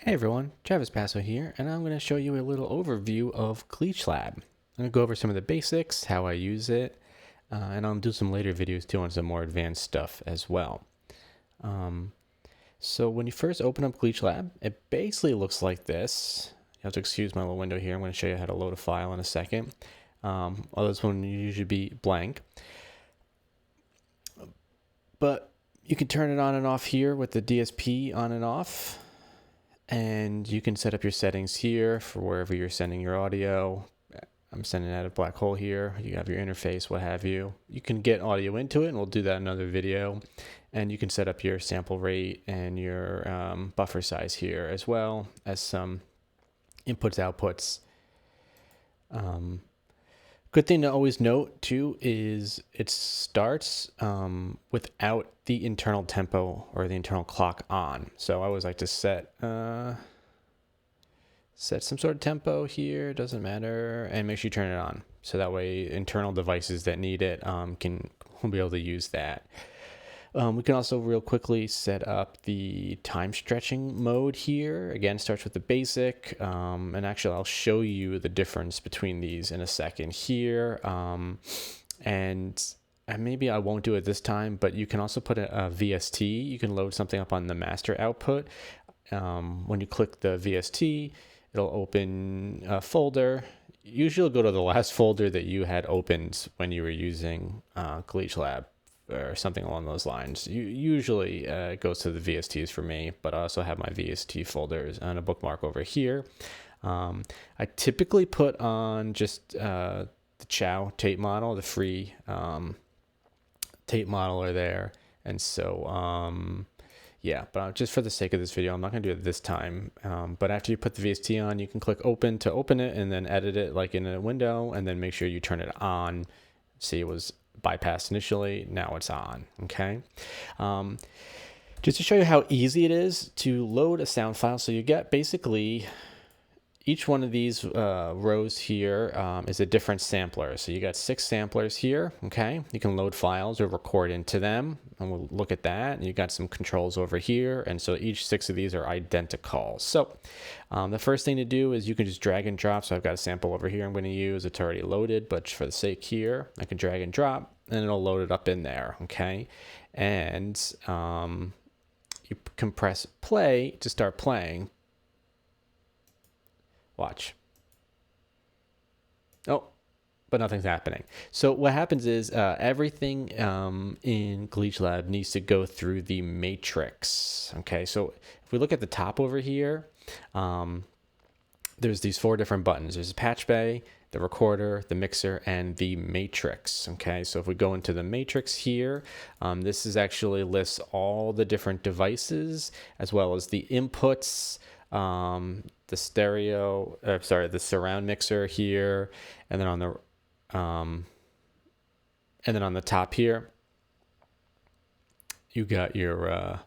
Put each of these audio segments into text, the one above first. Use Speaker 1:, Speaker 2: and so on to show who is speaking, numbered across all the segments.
Speaker 1: Hey everyone, Travis Passo here, and I'm going to show you a little overview of Gleetchlab. I'm going to go over some of the basics, how I use it, and I'll do some later videos too on some more advanced stuff as well. So when you first open up Gleetchlab, it basically looks like this. You have to excuse my little window here. I'm going to show you how to load a file in a second. Although this one usually be blank. But you can turn it on and off here with the DSP on and off. And you can set up your settings here for wherever you're sending your audio. I'm sending out a black hole here. You have your interface, what have you. You can get audio into it, and we'll do that in another video. And you can set up your sample rate and your buffer size here, as well as some inputs, outputs. Good thing to always note too is it starts without the internal tempo or the internal clock on. So I always like to set some sort of tempo here, doesn't matter, and make sure you turn it on. So that way internal devices that need it will be able to use that. We can also real quickly set up the time stretching mode here. Again, starts with the basic, and actually I'll show you the difference between these in a second here. And maybe I won't do it this time, but you can also put a VST. You can load something up on the master output. When you click the VST, it'll open a folder. Usually it'll go to the last folder that you had opened when you were using Gleetchlab, or something along those lines. Usually it goes to the VSTs for me, but I also have my VST folders and a bookmark over here. I typically put on just the Chow tape model, the free tape modeler there. And so, yeah, but just for the sake of this video, I'm not going to do it this time. But after you put the VST on, you can click open to open it and then edit it like in a window, and then make sure you turn it on. See, it was bypassed initially, now it's on. Okay, just to show you how easy it is to load a sound file. So you get basically each one of these rows here is a different sampler. So you got 6 samplers here. Okay, you can load files or record into them, and we'll look at that. And you got some controls over here, and so each 6 of these are identical. So the first thing to do is you can just drag and drop. So I've got a sample over here I'm going to use. It's already loaded, but for the sake here, I can drag and drop, and it'll load it up in there. Okay, and you can press play to start playing. Watch. Oh, but nothing's happening. So what happens is everything in Gleetchlab needs to go through the matrix. Okay, so if we look at the top over here, there's these 4 different buttons. There's patch bay, the recorder, the mixer, and the matrix. Okay, so if we go into the matrix here, this is actually lists all the different devices as well as the inputs, the the surround mixer here, and then on the top here, you got your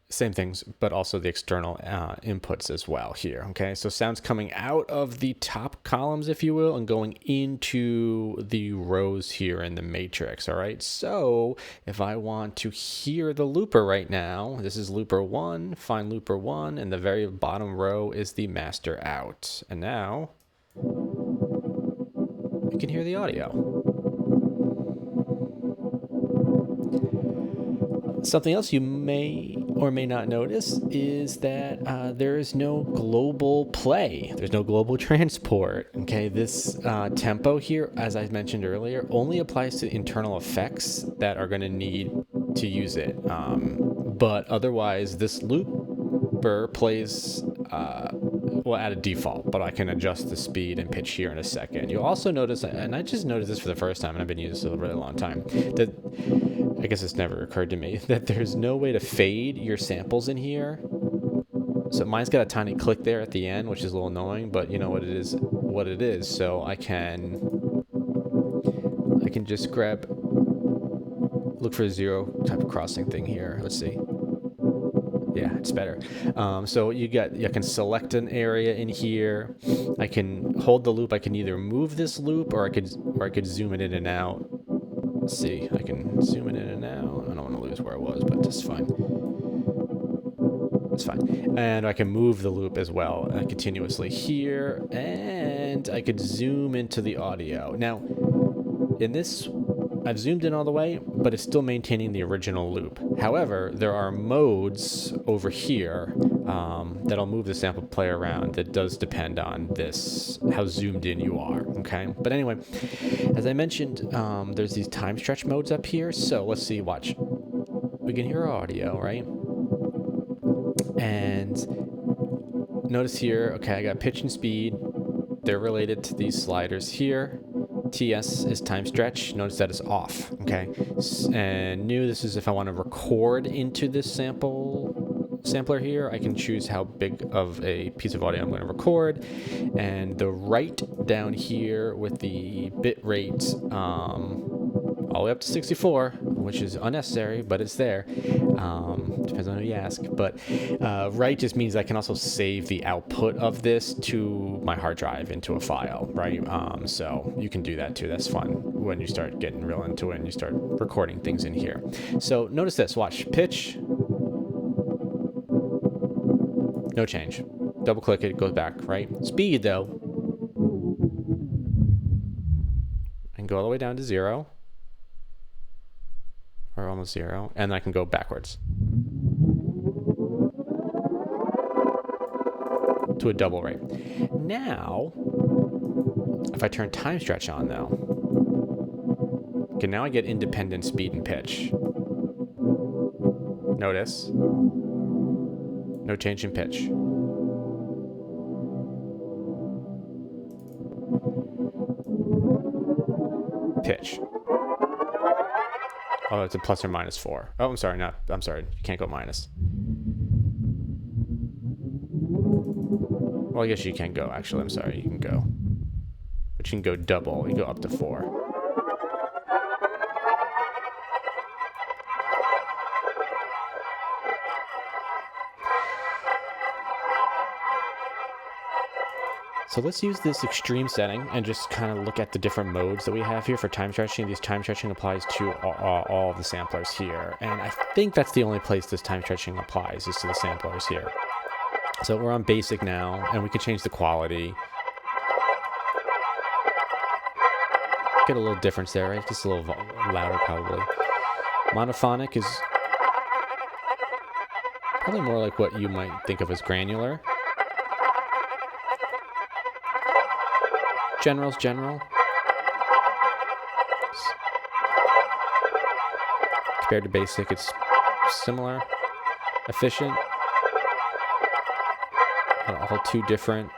Speaker 1: same things, but also the external inputs as well here. Okay, so sounds coming out of the top columns, if you will, and going into the rows here in the matrix. All right, so if I want to hear the looper right now, this is looper 1, find looper 1, and the very bottom row is the master out. And now you can hear the audio. Something else you may or may not notice is that there is no global play. There's no global transport. Okay, this tempo here, as I mentioned earlier, only applies to internal effects that are going to need to use it. But otherwise, this looper plays well at a default, but I can adjust the speed and pitch here in a second. You'll also notice, and I just noticed this for the first time, and I've been using this for a really long time, that I guess it's never occurred to me that there's no way to fade your samples in here. So mine's got a tiny click there at the end, which is a little annoying, but you know what it is. So I can just look for a 0 type of crossing thing here. Let's see. Yeah, it's better. So I can select an area in here. I can hold the loop. I can either move this loop, or I could zoom it in and out. Let's see, I can zoom it in and out. I don't want to lose where I was, but that's fine. That's fine. And I can move the loop as well continuously here, and I could zoom into the audio. Now, in this, I've zoomed in all the way, but it's still maintaining the original loop. However, there are modes over here that'll move the sample player around that does depend on this, how zoomed in you are, okay? But anyway, as I mentioned, there's these time stretch modes up here. So let's see, watch. We can hear our audio, right? And notice here, okay, I got pitch and speed. They're related to these sliders here. TS is time stretch. Notice that is off, okay? And new, this is if I want to record into this sampler here. I can choose how big of a piece of audio I'm going to record. And the right down here with the bit rate all the way up to 64, which is unnecessary, but it's there. Depends on who you ask. But right just means I can also save the output of this to my hard drive into a file, right? So you can do that too. That's fun when you start getting real into it and you start recording things in here. So notice this. Watch. Pitch. No change. Double click it, it goes back, right? Speed though. I can go all the way down to 0. Or almost 0, and I can go backwards to a double rate. Now, if I turn time stretch on though, okay, now I get independent speed and pitch. Notice, no change in pitch. Pitch. Oh, it's a plus or minus 4. Oh, I'm sorry, I'm sorry. You can't go minus. Well, I guess you can go, actually. I'm sorry, you can go. But you can go double. You go up to 4. So let's use this extreme setting and just kind of look at the different modes that we have here for time stretching. This time stretching applies to all of the samplers here. And I think that's the only place this time stretching applies, is to the samplers here. So we're on basic now, and we can change the quality. Get a little difference there, right? Just a little louder probably. Monophonic is probably more like what you might think of as granular. General's general. Compared to basic, it's similar. Efficient. Not all too different.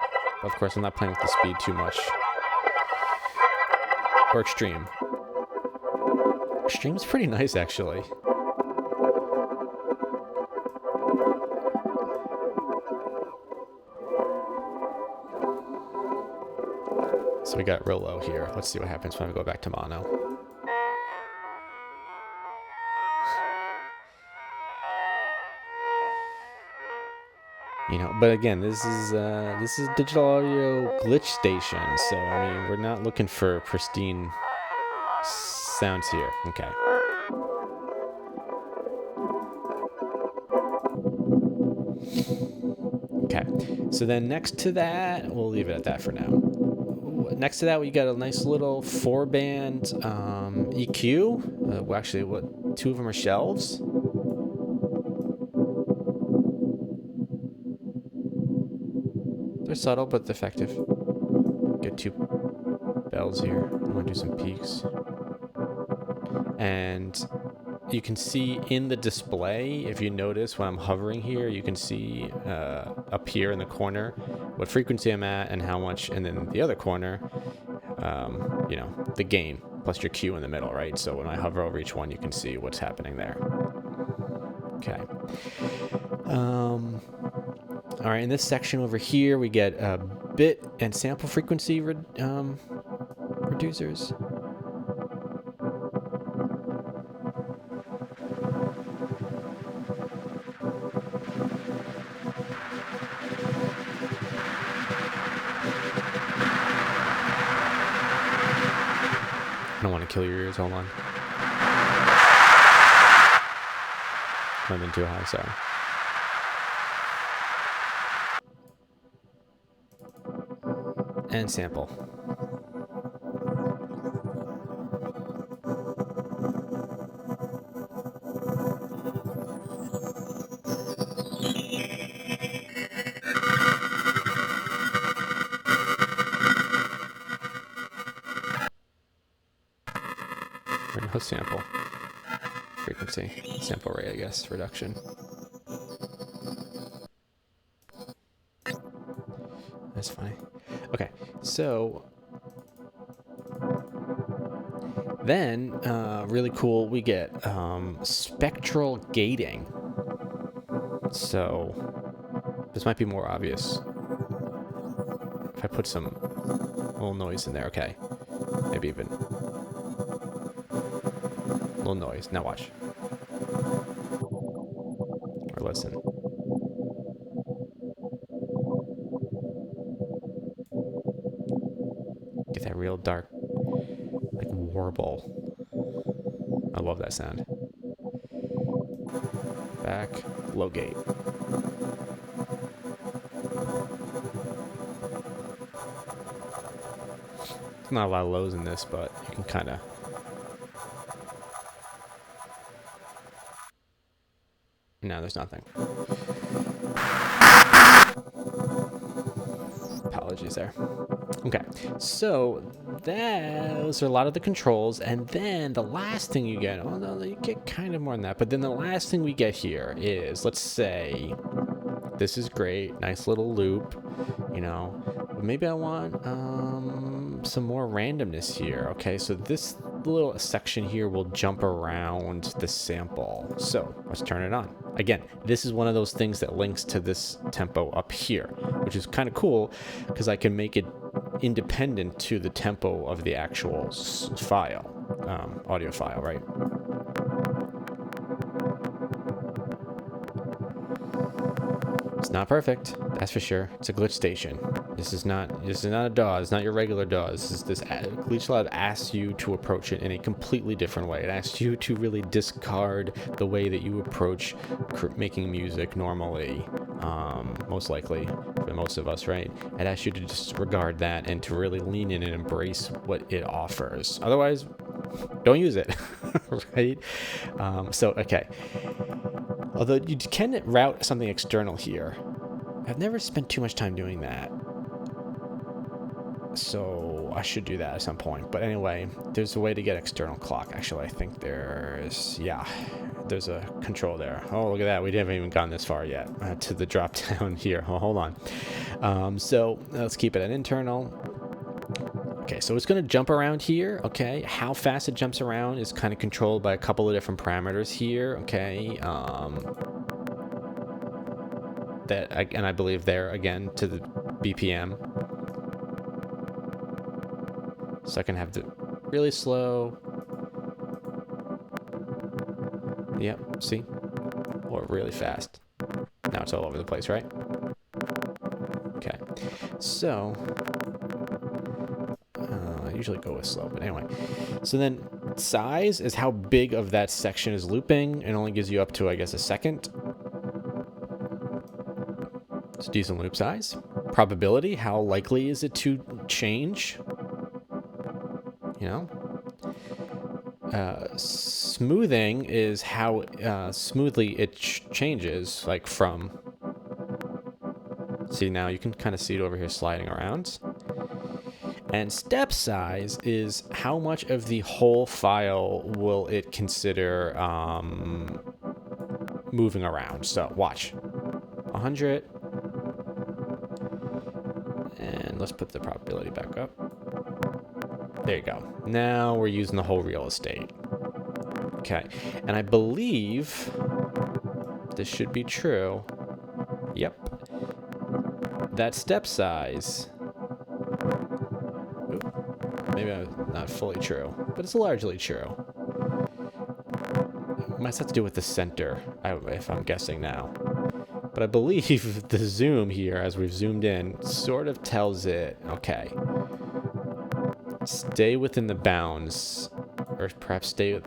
Speaker 1: Of course, I'm not playing with the speed too much. Or extreme. Extreme's pretty nice, actually. So we got real low here. Let's see what happens when we go back to mono. You know, but again, this is digital audio glitch station, so I mean, we're not looking for pristine sounds here. Okay. Okay. So then next to that, we'll leave it at that for now. Next to that, we got a nice little 4-band EQ. Actually, what? 2 of them are shelves. They're subtle but effective. Get 2 bells here. I'm gonna do some peaks. And you can see in the display, if you notice when I'm hovering here, you can see up here in the corner what frequency I'm at and how much, and then the other corner, you know, the gain plus your Q in the middle, right? So when I hover over each one, you can see what's happening there. Okay. All right, in this section over here, we get bit and sample frequency reducers. I don't want to kill your ears, hold on. I've been too high, sorry. and sample. Or no sample. Frequency. Sample rate, I guess. Reduction. That's funny. Okay, so then really cool, we get spectral gating. So this might be more obvious if I put some little noise in there. Okay, maybe even a little noise. Now watch or listen. Get that real dark, like warble. I love that sound. Back, low gate. There's not a lot of lows in this, but you can kind of. No, there's nothing. Apologies there. Okay, so those are a lot of the controls, and then the last thing you get, well, no, you get kind of more than that, but then the last thing we get here is, let's say, this is great, nice little loop, you know, but maybe I want some more randomness here. Okay, so this little section here will jump around the sample, so let's turn it on. Again, this is one of those things that links to this tempo up here, which is kind of cool because I can make it independent to the tempo of the actual file, audio file, right? It's not perfect, that's for sure. It's a glitch station. This is not a DAW. It's not your regular DAW. This Gleetchlab asks you to approach it in a completely different way. It asks you to really discard the way that you approach making music normally, most likely for most of us, right? It asks you to disregard that and to really lean in and embrace what it offers. Otherwise, don't use it, right? So, okay. Although you can route something external here. I've never spent too much time doing that. So I should do that at some point. But anyway, there's a way to get external clock. Actually, I think there's a control there. Oh, look at that. We haven't even gotten this far yet to the drop down here. Oh, hold on. So let's keep it at internal. Okay, so it's going to jump around here, okay? How fast it jumps around is kind of controlled by a couple of different parameters here, okay? And I believe there, again, to the BPM. So I can have the really slow. Yep, see? Or really fast. Now it's all over the place, right? Okay, so I usually go with slow, but anyway. So then size is how big of that section is looping. It only gives you up to, I guess, a second. It's decent loop size. Probability, how likely is it to change? You know? Smoothing is how smoothly it changes, like from. See, now you can kind of see it over here sliding around. And step size is how much of the whole file will it consider moving around. So watch, 100, and let's put the probability back up. There you go. Now we're using the whole real estate. Okay, and I believe this should be true. Yep. That step size, maybe not fully true, but it's largely true. It might have to do with the center, if I'm guessing now. But I believe the zoom here, as we've zoomed in, sort of tells it, okay, stay within the bounds, or perhaps stay,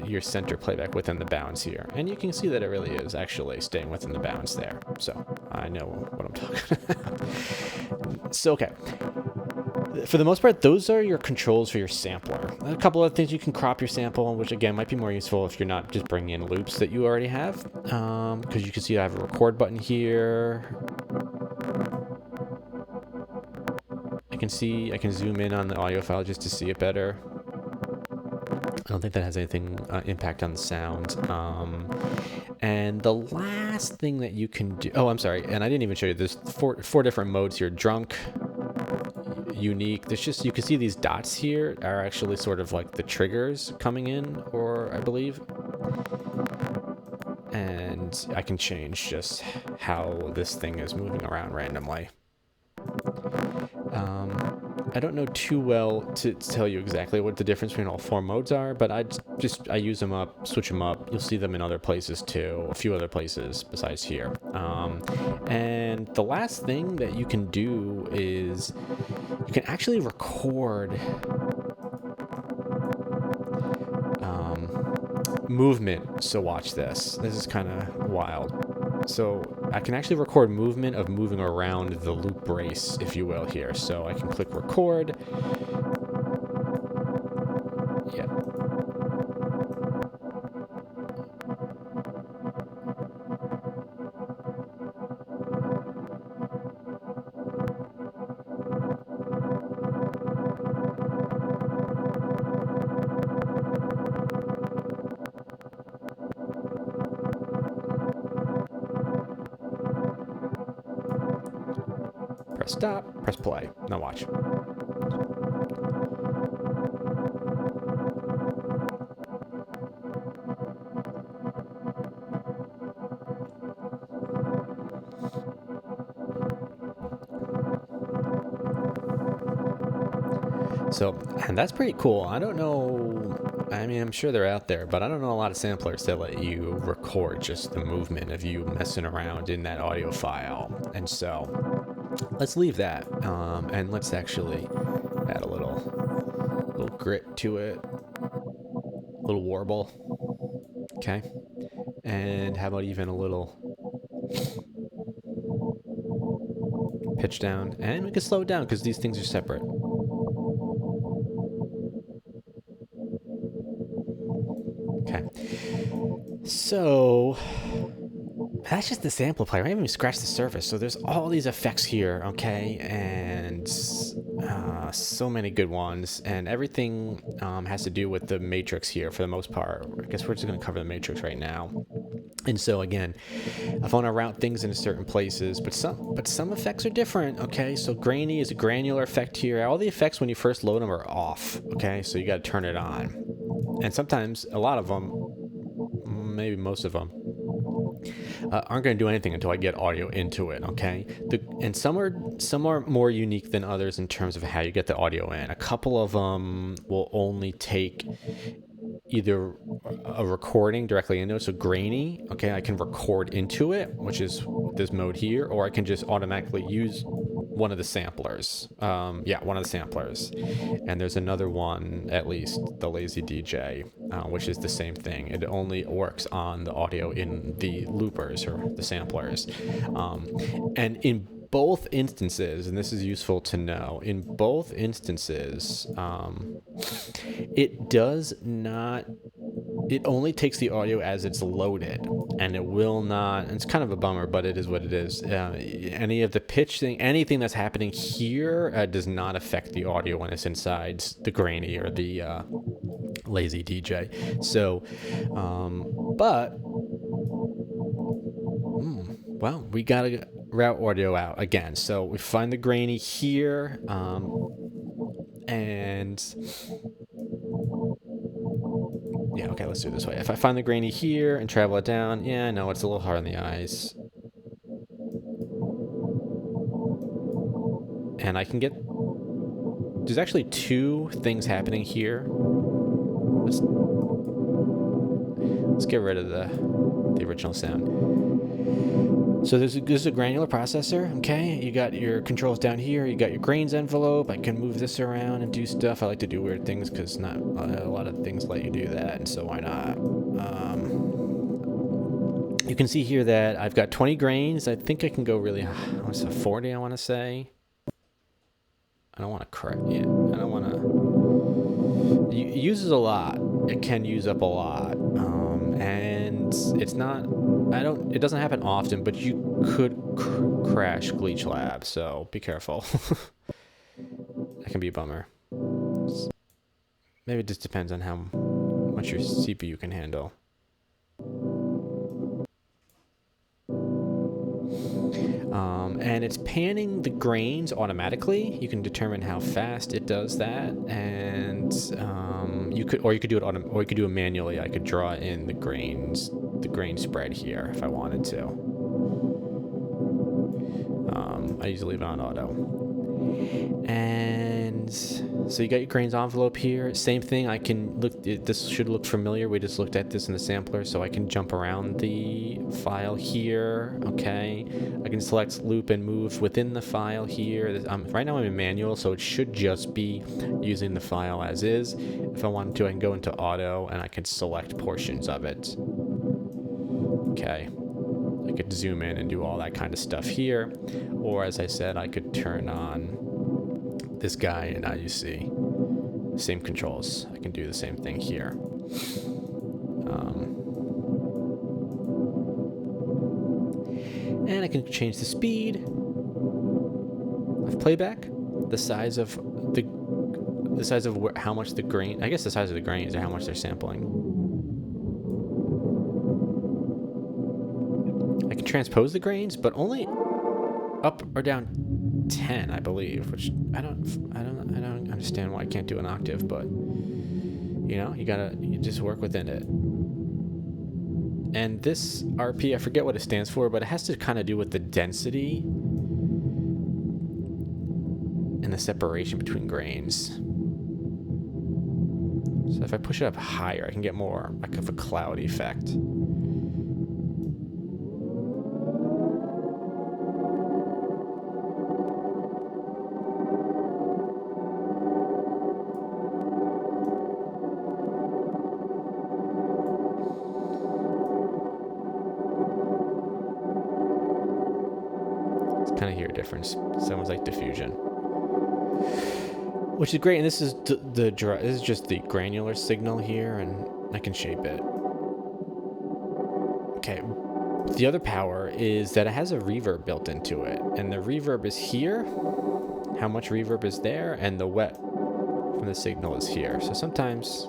Speaker 1: your center playback within the bounds here. And you can see that it really is actually staying within the bounds there. So I know what I'm talking about. So, okay. For the most part, those are your controls for your sampler. A couple of things you can crop your sample, which again might be more useful if you're not just bringing in loops that you already have. Because you can see I have a record button here. I can zoom in on the audio file just to see it better. I don't think that has anything impact on the sound. And the last thing that you can do, oh, I'm sorry, and I didn't even show you, there's four different modes here. Drunk, unique, there's just, you can see these dots here are actually sort of like the triggers coming in, or I believe. And I can change just how this thing is moving around randomly. I don't know too well to tell you exactly what the difference between all four modes are, but I use them up, switch them up. You'll see them in other places too, a few other places besides here. And the last thing that you can do is you can actually record movement. So watch this. This is kind of wild. So I can actually record movement of moving around the loop brace, if you will, here. So I can click record. Yeah. Press stop, press play. Now watch. So, and that's pretty cool. I don't know, I mean, I'm sure they're out there, but I don't know a lot of samplers that let you record just the movement of you messing around in that audio file. And so, let's leave that, and let's actually add a little grit to it, a little warble, okay? And how about even a little pitch down, and we can slow it down because these things are separate. Okay, so that's just the sample player. I haven't even scratched the surface. So there's all these effects here, okay, and so many good ones, and everything has to do with the matrix here for the most part. I guess we're just going to cover the matrix right now. And so again, I want to route things into certain places, but some effects are different, okay? So Grainy is a granular effect here. All the effects when you first load them are off, okay? So you got to turn it on. And sometimes, a lot of them, maybe most of them, aren't going to do anything until I get audio into it, okay? And some are more unique than others in terms of how you get the audio in. A couple of them will only take either a recording directly into it, so Grainy, okay, I can record into it, which is this mode here, or I can just automatically use one of the samplers. One of the samplers. And there's another one, at least, the Lazy DJ, which is the same thing. It only works on the audio in the loopers or the samplers. And in both instances, and this is useful to know, in both instances, it only takes the audio as it's loaded, and it will not, and it's kind of a bummer, but it is what it is. Any of the pitch thing, anything that's happening here does not affect the audio when it's inside the Grainy or the Lazy DJ. So, well, we gotta route audio out again. So we find the Grainy here, and yeah, okay, let's do it this way. If I find the Grainy here and travel it down, yeah, I know it's a little hard on the eyes. And I can get, there's actually two things happening here. Let's get rid of the original sound. So this is a granular processor, okay? You got your controls down here, you got your grains envelope. I can move this around and do stuff. I like to do weird things because not a lot of things let you do that, and so why not? You can see here that I've got 20 grains. I think I can go really high. What's 40, I want to say. I don't want to correct it. I don't want to... It uses a lot. It can use up a lot. And it's not... It doesn't happen often, but you could crash Gleetchlab, so be careful. That can be a bummer. Maybe it just depends on how much your CPU can handle. And it's panning the grains automatically. You can determine how fast it does that, and you could do it manually. I could draw in the grain spread here if I wanted to. I usually leave it on auto. And so you got your grains envelope here. Same thing. I can look. This should look familiar. We just looked at this in the sampler, so I can jump around the file here. Okay. I can select loop and move within the file here. Right now I'm in manual, so it should just be using the file as is. If I wanted to, I can go into auto and I can select portions of it. Okay. I could zoom in and do all that kind of stuff here. Or as I said, I could turn on this guy and now you see same controls. I can do the same thing here. And I can change the speed of playback, the size of how much the grain, I guess the size of the grains or how much they're sampling. I can transpose the grains, but only up or down 10, I believe, which I don't understand why I can't do an octave, but you know, you just work within it. And this RP, I forget what it stands for, but it has to kind of do with the density and the separation between grains. So if I push it up higher, I can get more like of a cloud effect. Kind of hear a difference. Sounds like diffusion, which is great. And this is this is just the granular signal here, and I can shape it. Okay. The other power is that it has a reverb built into it, and the reverb is here. How much reverb is there, and the wet from the signal is here. So sometimes.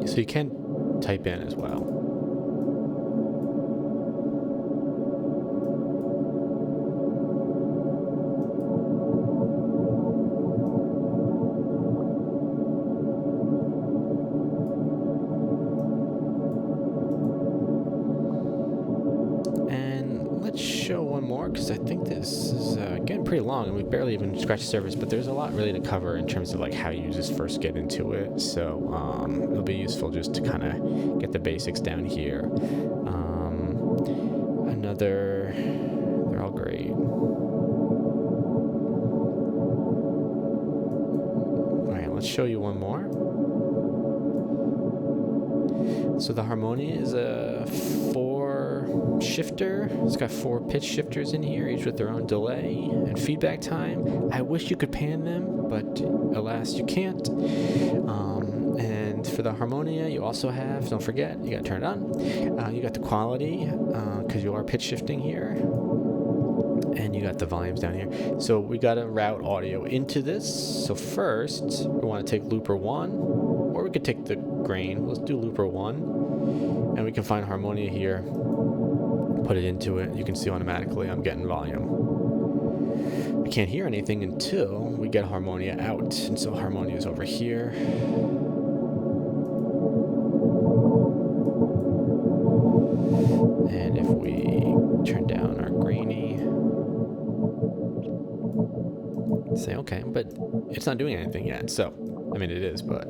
Speaker 1: So you can type in as well. And let's show one more, because I think this is getting pretty long and we barely even scratched the surface, but there's a lot really to cover in terms of like how you just first get into it. So it'll be useful just to kind of get the basics down here. They're all great. All right, let's show you one more. So the Harmonium is a 4 shifter. It's got 4 pitch shifters in here, each with their own delay and feedback time. I wish you could pan them, but alas, you can't. And And for the Harmonia, you also have, don't forget, you got to turn it on. You got the quality, because you are pitch shifting here. And you got the volumes down here. So we got to route audio into this. So first, we want to take looper 1, or we could take the grain. Let's do looper 1. And we can find Harmonia here. Put it into it. You can see automatically I'm getting volume. I can't hear anything until we get Harmonia out. And so Harmonia is over here. And if we turn down our Grainy, say okay, but it's not doing anything yet. So, I mean, it is, but.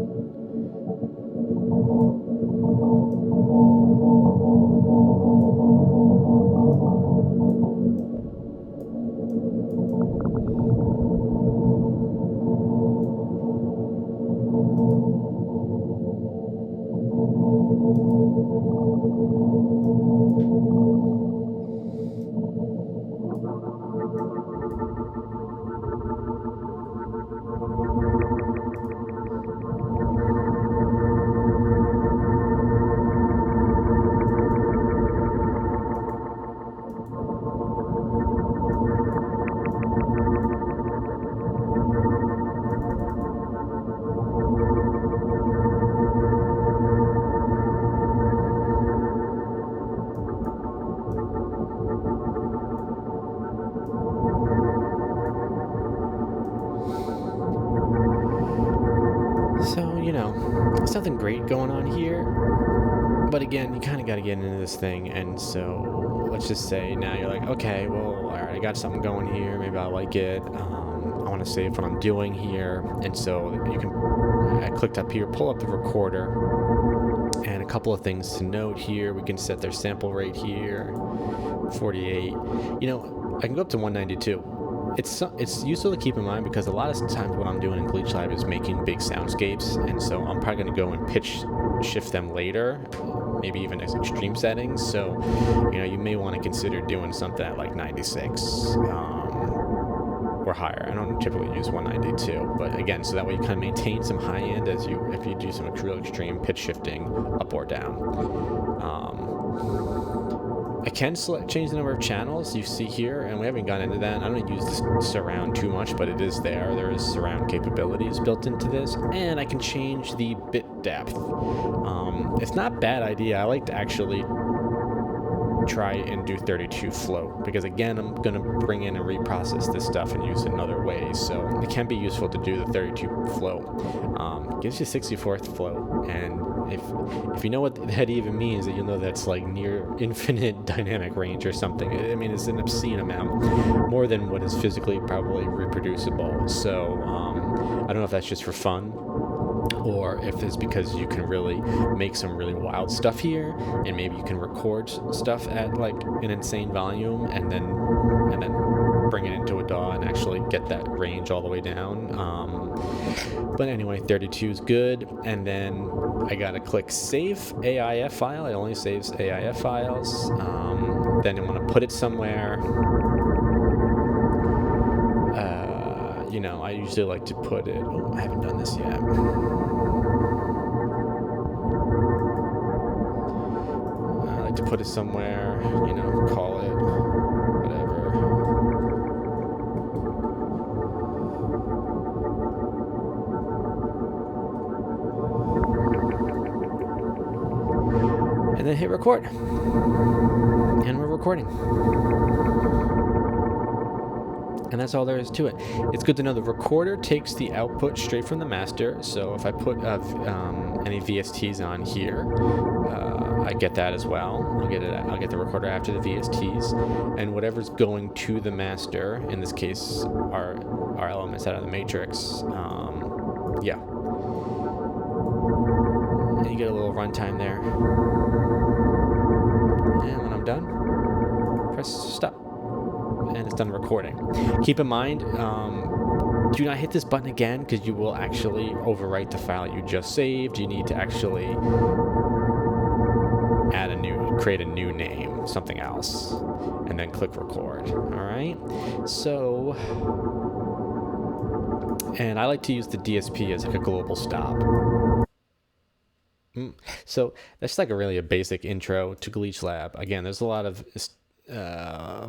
Speaker 1: So, you know, there's nothing great going on here, but again, you kind of got to get into this thing, and so let's just say now you're like, okay, well, all right, I got something going here, maybe I like it, I want to save what I'm doing here, and so you can, I clicked up here, pull up the recorder, and a couple of things to note here. We can set their sample rate here, 48, you know, I can go up to 192. It's useful to keep in mind because a lot of times what I'm doing in Gleetchlab is making big soundscapes, and so I'm probably going to go and pitch shift them later, maybe even as extreme settings. So, you know, you may want to consider doing something at like 96 or higher. I don't typically use 192, but again, so that way you kind of maintain some high end if you do some real extreme pitch shifting up or down. I can change the number of channels you see here, and we haven't gotten into that. I don't use this surround too much, but it is there. There is surround capabilities built into this, and I can change the bit depth. It's not a bad idea. I like to actually try and do 32 float, because again, I'm going to bring in and reprocess this stuff and use it in other ways, so it can be useful to do the 32 float. Gives you 64th float, and if you know what that even means, that you'll know that's like near infinite dynamic range or something. I mean, it's an obscene amount, more than what is physically probably reproducible. So I don't know if that's just for fun, or if it's because you can really make some really wild stuff here, and maybe you can record stuff at like an insane volume, and then bring it into a DAW and actually get that range all the way down. But anyway, 32 is good, and then I gotta click save AIF file. It only saves AIF files. Then I want to put it somewhere. You know, I usually like to put it. Oh, I haven't done this yet. I like to put it somewhere. You know, call it whatever. And then hit record. And we're recording. And that's all there is to it. It's good to know the recorder takes the output straight from the master. So if I put any VSTs on here, I get that as well. I'll get the recorder after the VSTs, and whatever's going to the master, in this case, our elements out of the matrix. Yeah. And you get a little runtime there. And when I'm done, press stop. And it's done recording. Keep in mind, do not hit this button again, because you will actually overwrite the file you just saved. You need to actually create a new name, something else, and then click record. All right. So, and I like to use the DSP as like a global stop. So that's like a basic intro to Gleetchlab. Again, there's a lot of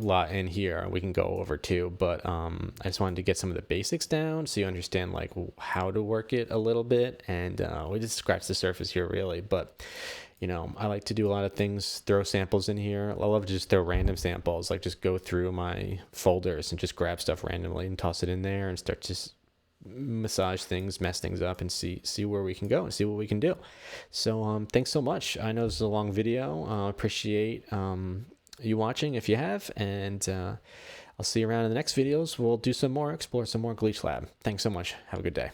Speaker 1: lot in here we can go over too, but I just wanted to get some of the basics down so you understand like how to work it a little bit, and we just scratched the surface here really. But you know, I like to do a lot of things, throw samples in here. I love to just throw random samples, like just go through my folders and just grab stuff randomly and toss it in there and start to massage things, mess things up, and see where we can go and see what we can do. So thanks so much. I know this is a long video. Appreciate you watching if you have, and I'll see you around in the next videos. We'll do some more, explore some more Gleetchlab. Thanks so much. Have a good day.